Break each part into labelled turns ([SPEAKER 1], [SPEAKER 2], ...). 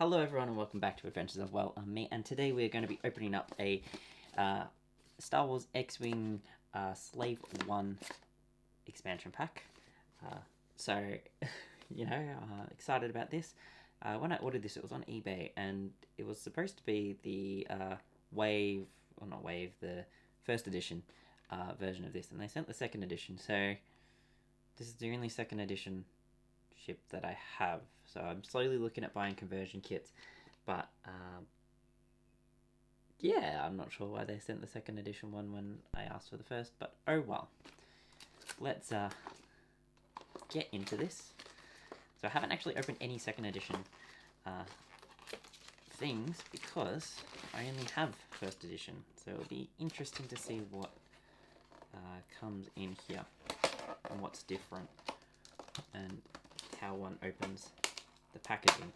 [SPEAKER 1] Hello everyone and welcome back to Adventures of Well, I'm me, and today we're going to be opening up a Star Wars X-Wing Slave 1 expansion pack. Excited about this. When I ordered this, it was on eBay, and it was supposed to be the the first edition version of this, and they sent the second edition, so this is the only second edition ship that I have. So I'm slowly looking at buying conversion kits, but yeah, I'm not sure why they sent the second edition one when I asked for the first, but oh well. Let's get into this. So I haven't actually opened any second edition things because I only have first edition, so it'll be interesting to see what comes in here and what's different and how one opens the packaging.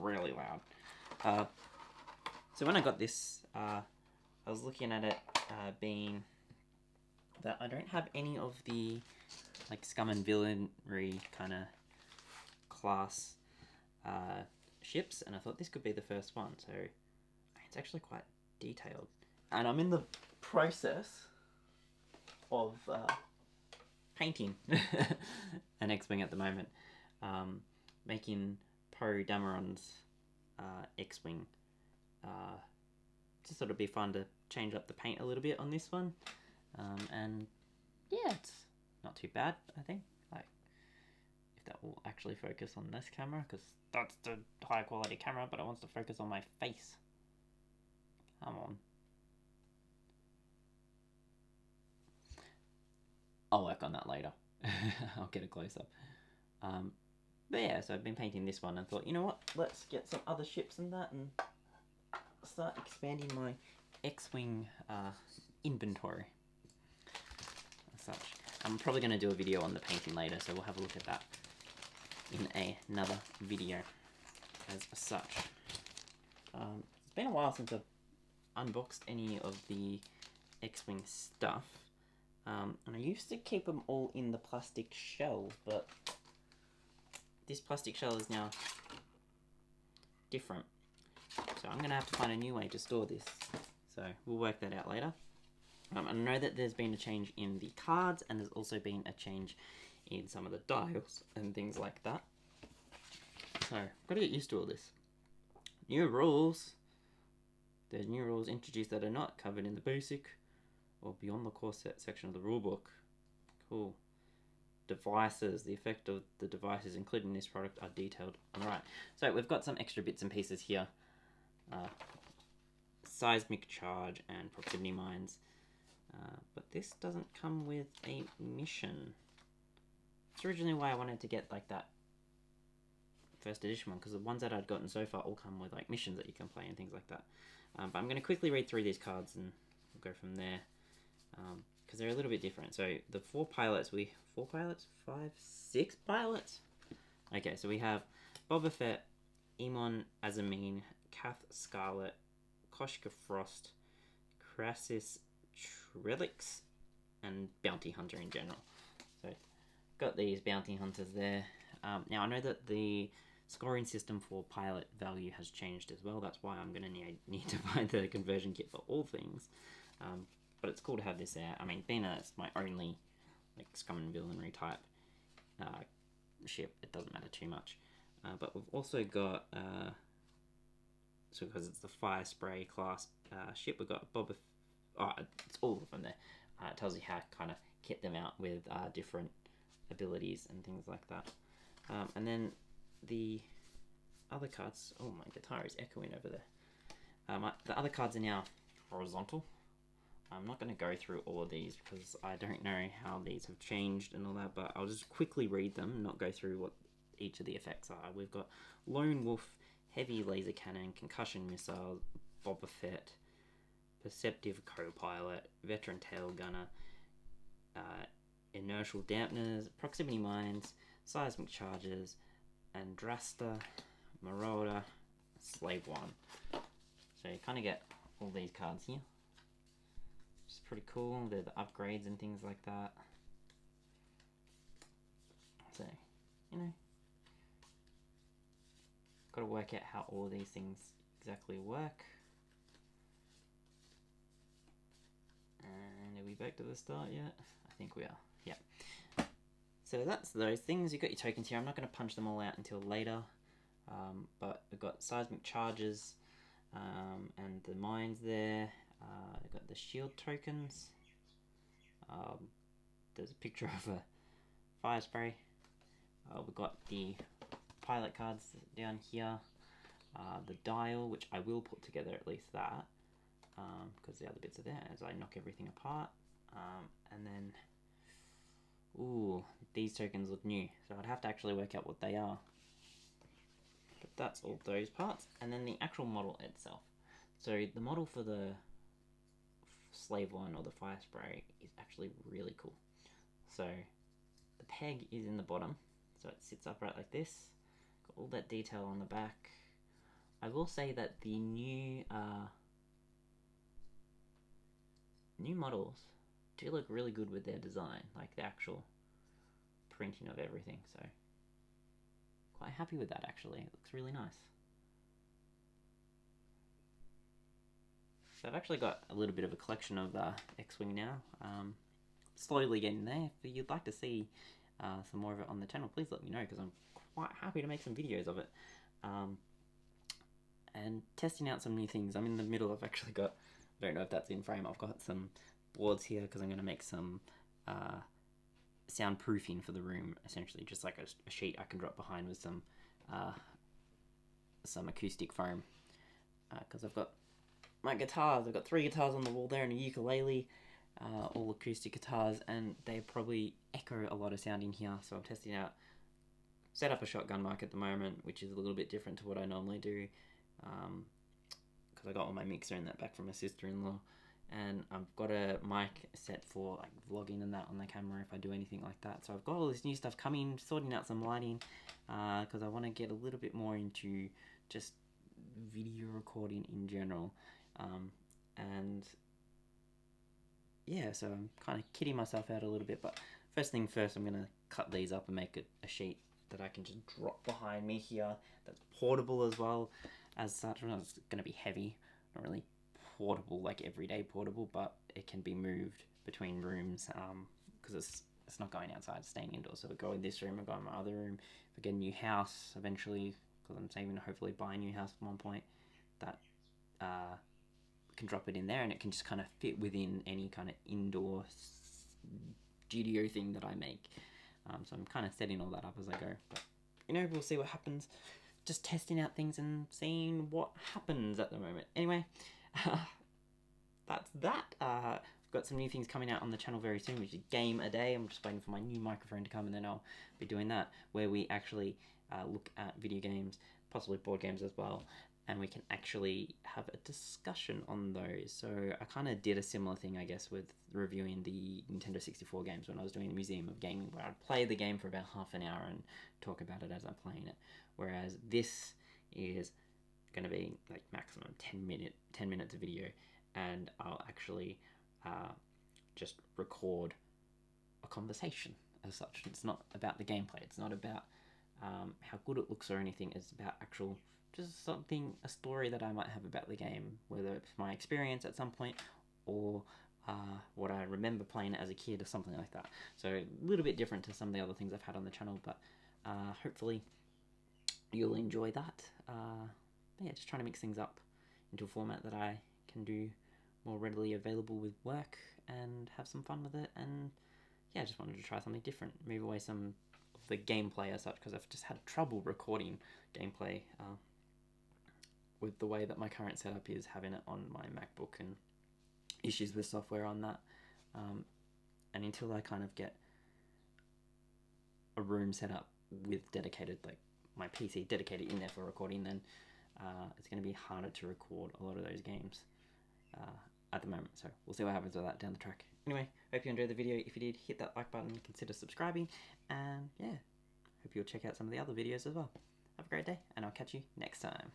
[SPEAKER 1] Really loud. So when I got this, I was looking at it being that I don't have any of the like scum and villainry kind of class ships, and I thought this could be the first one. So it's actually quite detailed, and I'm in the process of painting an X-Wing at the moment, making Poe Dameron's X-Wing. Just thought it'd be fun to change up the paint a little bit on this one, and yeah, it's not too bad, I think. Like, if that will actually focus on this camera, because that's the high quality camera, but it wants to focus on my face. Come on. I'll work on that later. I'll get a close-up. But yeah, so I've been painting this one and thought, you know what, let's get some other ships and that and start expanding my X-Wing inventory as such. I'm probably going to do a video on the painting later, so we'll have a look at that in another video as such. It's been a while since I've unboxed any of the X-Wing stuff, and I used to keep them all in the plastic shell, but this plastic shell is now different, so I'm gonna have to find a new way to store this, so we'll work that out later. I know that there's been a change in the cards, and there's also been a change in some of the dials and things like that, so I've got to get used to all this. New rules. There's new rules introduced that are not covered in the basic or beyond the core set section of the rulebook. Cool. Devices. The effect of the devices included in this product are detailed. Alright, so we've got some extra bits and pieces here. Seismic charge and proximity mines. But this doesn't come with a mission. That's originally why I wanted to get like that first edition one, because the ones that I'd gotten so far all come with like missions that you can play and things like that. But I'm going to quickly read through these cards and we'll go from there, because they're a little bit different. So the four pilots, six pilots? Okay, so we have Boba Fett, Emon Azamine, Kath Scarlet, Koshka Frost, Crassus Trellix, and Bounty Hunter in general. So got these Bounty Hunters there. Now I know that the scoring system for pilot value has changed as well. That's why I'm going to need to buy the conversion kit for all things. But it's cool to have this there. I mean, being it's my only like scum and villainry type ship, it doesn't matter too much. But we've also got, so because it's the fire spray class ship, we've got Boba. It's all of them there. It tells you how to kind of kit them out with different abilities and things like that. And then the other cards, oh, my guitar is echoing over there. The other cards are now horizontal. I'm not going to go through all of these because I don't know how these have changed and all that, but I'll just quickly read them, not go through what each of the effects are. We've got Lone Wolf, Heavy Laser Cannon, Concussion Missile, Boba Fett, Perceptive Co-Pilot, Veteran Tail Gunner, Inertial Dampeners, Proximity Mines, Seismic Charges, Andrasta, Marauder, Slave 1. So you kind of get all these cards here. is pretty cool. They're the upgrades and things like that. So, you know, got to work out how all these things exactly work. And are we back to the start yet? I think we are. Yeah. So that's those things. You've got your tokens here. I'm not going to punch them all out until later. But we've got seismic charges and the mines there. We've got the shield tokens. There's a picture of a fire spray. We've got the pilot cards down here. The dial, which I will put together at least that. Because the other bits are there as I knock everything apart. And then, ooh, these tokens look new, so I'd have to actually work out what they are. But that's all those parts, and then the actual model itself. So the model for the slave one or the fire spray is actually really cool. So the peg is in the bottom, so it sits upright like this. Got all that detail on the back. I will say that the new models do look really good with their design, like the actual printing of everything, so quite happy with that actually. It looks really nice. So I've actually got a little bit of a collection of X-Wing now. Slowly getting there. If you'd like to see some more of it on the channel, please let me know, because I'm quite happy to make some videos of it. And testing out some new things. I'm in the middle. I've actually got, I don't know if that's in frame, I've got some boards here because I'm going to make some soundproofing for the room, essentially just like a sheet I can drop behind with some acoustic foam, because I've got my guitars. I've got 3 guitars on the wall there and a ukulele, all acoustic guitars, and they probably echo a lot of sound in here, so I'm testing out. Set up a shotgun mic at the moment, which is a little bit different to what I normally do, because I got all my mixer in that back from my sister-in-law, and I've got a mic set for like vlogging and that on the camera if I do anything like that. So I've got all this new stuff coming, sorting out some lighting, because I want to get a little bit more into just video recording in general, and yeah, so I'm kind of kidding myself out a little bit, but first thing first, I'm going to cut these up and make a sheet that I can just drop behind me here, that's portable as well as such. It's going to be heavy, not really portable like everyday portable, but it can be moved between rooms, because it's not going outside, it's staying indoors. So it'll go in this room, it'll go in my other room. If I get a new house eventually, because I'm saving to hopefully buy a new house at one point, that can drop it in there, and it can just kind of fit within any kind of indoor studio thing that I make. So I'm kind of setting all that up as I go, but you know, we'll see what happens. Just testing out things and seeing what happens at the moment. Anyway, that's that. I've got some new things coming out on the channel very soon, which is Game a Day. I'm just waiting for my new microphone to come, and then I'll be doing that, where we actually look at video games, possibly board games as well, and we can actually have a discussion on those. So I kind of did a similar thing, I guess, with reviewing the Nintendo 64 games when I was doing the Museum of Gaming, where I'd play the game for about half an hour and talk about it as I'm playing it. Whereas this is going to be like maximum 10 minutes of video, and I'll actually just record a conversation as such. It's not about the gameplay, it's not about how good it looks or anything. It's about actual, just something, a story that I might have about the game, whether it's my experience at some point or what I remember playing it as a kid or something like that. So a little bit different to some of the other things I've had on the channel, but hopefully you'll enjoy that. Yeah, just trying to mix things up into a format that I can do more readily available with work and have some fun with it. And yeah, I just wanted to try something different, move away some of the gameplay as such, because I've just had trouble recording gameplay with the way that my current setup is, having it on my MacBook and issues with software on that. And until I kind of get a room set up with dedicated, like my PC dedicated in there for recording, then it's going to be harder to record a lot of those games at the moment. So we'll see what happens with that down the track. Anyway, hope you enjoyed the video. If you did, hit that like button, consider subscribing, and yeah, hope you'll check out some of the other videos as well. Have a great day, and I'll catch you next time.